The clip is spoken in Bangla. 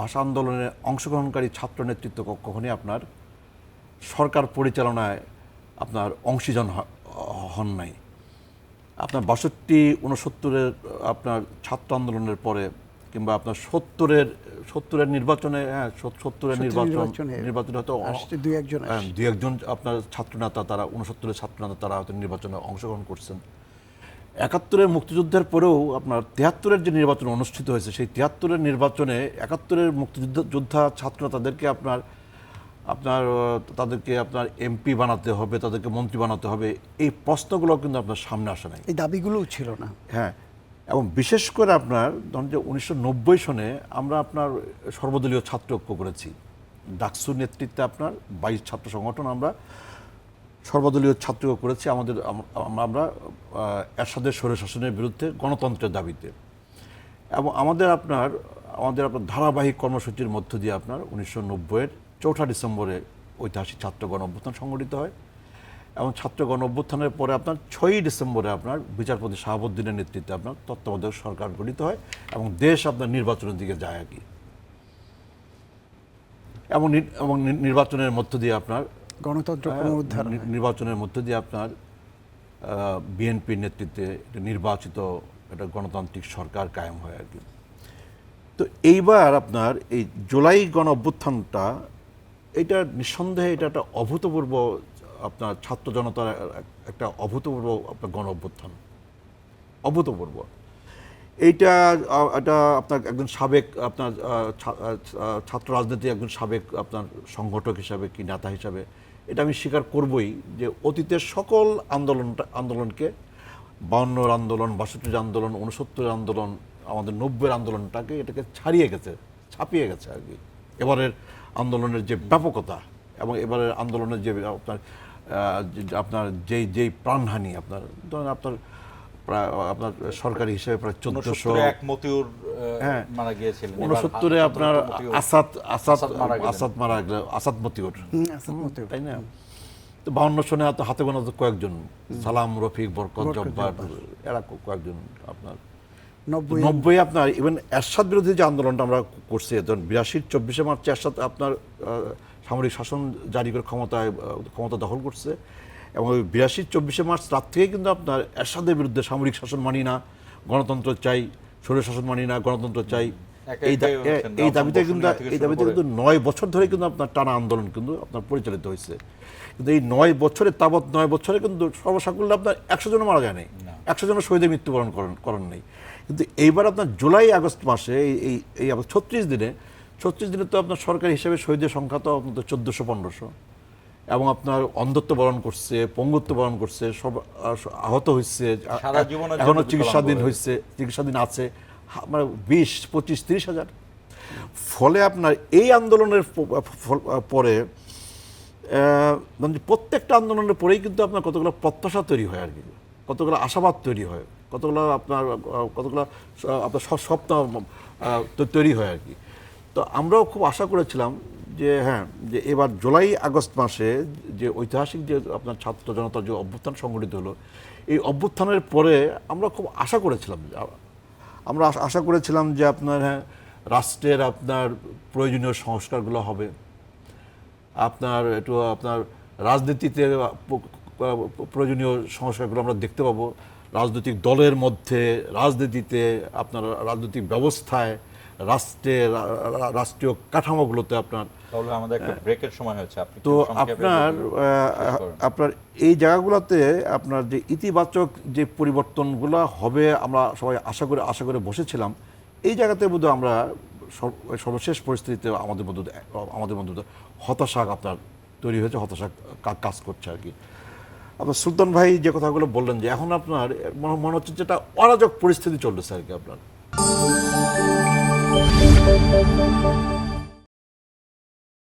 ভাষা আন্দোলনে অংশগ্রহণকারী ছাত্র নেতৃত্ব কখনই আপনার সরকার পরিচালনায় আপনার অংশীজন হন নাই। আপনার ৬২-৬৯-এর আপনার ছাত্র আন্দোলনের পরে কিংবা আপনার ৭০-এর নির্বাচনে, হ্যাঁ ৭০-এর নির্বাচনে হয়তো দুই একজন আপনার ছাত্রনেতা, তারা ৬৯-এর ছাত্রনেতা তারা হয়তো নির্বাচনে অংশগ্রহণ করছেন। ৭১-এর মুক্তিযুদ্ধের পরেও আপনার ৭৩-এর যে নির্বাচন অনুষ্ঠিত হয়েছে, সেই ৭৩-এর নির্বাচনে ৭১-এর মুক্তিযোদ্ধা ছাত্রনেতাদেরকে তাদেরকে আপনার এমপি বানাতে হবে, তাদেরকে মন্ত্রী বানাতে হবে, এই প্রশ্নগুলো কিন্তু আপনার সামনে আসে নাই, এই দাবিগুলোও ছিল না। হ্যাঁ, এবং বিশেষ করে আপনার ধরুন যে ১৯৯০ সনে আমরা আপনার সর্বদলীয় ছাত্র ঐক্য করেছি, ডাকসুর নেতৃত্বে আপনার ২২ ছাত্র সংগঠন আমরা সর্বদলীয় ছাত্র ঐক্য করেছি আমরা এরশাদের স্বৈরশাসনের বিরুদ্ধে গণতন্ত্রের দাবিতে। এবং আমাদের আপনার ধারাবাহিক কর্মসূচির মধ্য দিয়ে আপনার ১৯৯০-এর ৪ঠা ডিসেম্বরে ঐতিহাসিক ছাত্র গণ অভ্যুত্থান সংগঠিত হয় এবং ছাত্র গণ অভ্যুত্থানের পরে আপনার ৬ই ডিসেম্বরে আপনার বিচারপতি শাহাবুদ্দিনের নেতৃত্বে আপনার তত্ত্বাবধায়ক সরকার গঠিত হয় এবং দেশ আপনার নির্বাচনের দিকে যায় আর কি। এবং নির্বাচনের মধ্য দিয়ে আপনার গণতন্ত্র পুনরুদ্ধার, নির্বাচনের মধ্য দিয়ে আপনার বিএনপির নেতৃত্বে নির্বাচিত একটা গণতান্ত্রিক সরকার কায়েম হয় আর কি। তো এইবার আপনার এই জুলাই গণ অভ্যুত্থানটা, এটা নিঃসন্দেহে এটা একটা অভূতপূর্ব আপনার ছাত্র জনতার একটা অভূতপূর্ব আপনার গণ অভ্যুত্থান, অভূতপূর্ব। এটা আপনার একজন সাবেক আপনার ছাত্র রাজনীতি একজন সাবেক আপনার সংগঠক হিসাবে কি নেতা হিসাবে এটা আমি স্বীকার করবই যে অতীতের সকল আন্দোলনকে ৫২-এর আন্দোলন, ৬২-এর আন্দোলন, ৬৯-এর আন্দোলন, আমাদের ৯০-এর আন্দোলনটাকে এটাকে ছাপিয়ে গেছে আর কি। এবারের আন্দোলনের যে ব্যাপকতা এবং এবারের আন্দোলনের যে আপনার যেই প্রাণহানি, আপনার ধরেন আপনার সরকারি হিসেবে প্রায় ১৪০০, মারা গিয়েছিলেন ৬৯-এ আপনার আসাদ মতিউর, তাই না? তো ৫২ সনে হাতে গোনা কয়েকজন, সালাম, রফিক, বরকত, জব্বার, এরা কয়েকজন। আপনার ৯০ আপনার ইভেন এরশাদ বিরোধী যে আন্দোলনটা আমরা করছি, ধরুন ৮২-র ২৪শে মার্চ এরশাদ আপনার সামরিক শাসন জারি করে ক্ষমতা দখল করছে এবং ওই ৮২-র ২৪শে মার্চ রাত থেকে কিন্তু আপনার এরশাদের বিরুদ্ধে সামরিক শাসন মানি না, গণতন্ত্র চাই, স্বৈর শাসন মানি না, গণতন্ত্র চাই, এই দাবিতে কিন্তু ৯ বছর ধরে কিন্তু আপনার টানা আন্দোলন কিন্তু আপনার পরিচালিত হয়েছে। কিন্তু এই ৯ বছরে কিন্তু সর্বসাকুল্যে আপনার ১০০ জন মারা যায় নাই, ১০০ জন শহীদের মৃত্যুবরণ করেন নাই। কিন্তু এইবার আপনার জুলাই আগস্ট মাসে এই ৩৬ দিনে তো আপনার সরকারি হিসেবে শহীদের সংখ্যা তো আপনার ১৪০০-১৫০০ এবং আপনার অন্ধত্ব বরণ করছে, পঙ্গুত্ব বরণ করছে, সব আহত হয়েছে, এখনো চিকিৎসাধীন আছে মানে ২০, ২৫, ৩০ হাজার। ফলে আপনার এই আন্দোলনের পরে প্রত্যেকটা আন্দোলনের পরেই কিন্তু আপনার কতগুলো প্রত্যাশা তৈরি হয় আর কি, কতগুলো আশাবাদ তৈরি হয়, কতগুলো আপনার স্বপ্ন তৈরি হয় আর কি। তো আমরাও খুব আশা করেছিলাম যে হ্যাঁ, যে এবার জুলাই আগস্ট মাসে যে ঐতিহাসিক যে আপনার ছাত্র জনতার যে অভ্যুত্থান সংগঠিত হলো, এই অভ্যুত্থানের পরে আমরা খুব আশা করেছিলাম যে আপনার হ্যাঁ, রাষ্ট্রের আপনার প্রয়োজনীয় সংস্কারগুলো হবে, আপনার রাজনীতিতে প্রয়োজনীয় সংস্কারগুলো আমরা দেখতে পাবো, রাজনৈতিক দলের মধ্যে, রাজনীতিতে, আপনার রাজনৈতিক ব্যবস্থায়, রাষ্ট্রীয় কাঠামোগুলোতে আপনার। তাহলে আমাদের একটা ব্রেকের সময় হয়েছে, তো আপনার এই জায়গাগুলোতে আপনার যে ইতিবাচক যে পরিবর্তনগুলো হবে আমরা সবাই আশা করে বসেছিলাম, এই জায়গাতে বোধহয় আমরা সর্বশেষ পরিস্থিতিতে আমাদের মধ্যে হতাশা আপনার তৈরি হয়েছে, হতাশা কাজ করছে আর কি। আপনার সুলতান ভাই যে কথাগুলো বললেন যে এখন আপনার মনে হচ্ছে যেটা অরাজক পরিস্থিতি চলতেছে আর কি আপনার।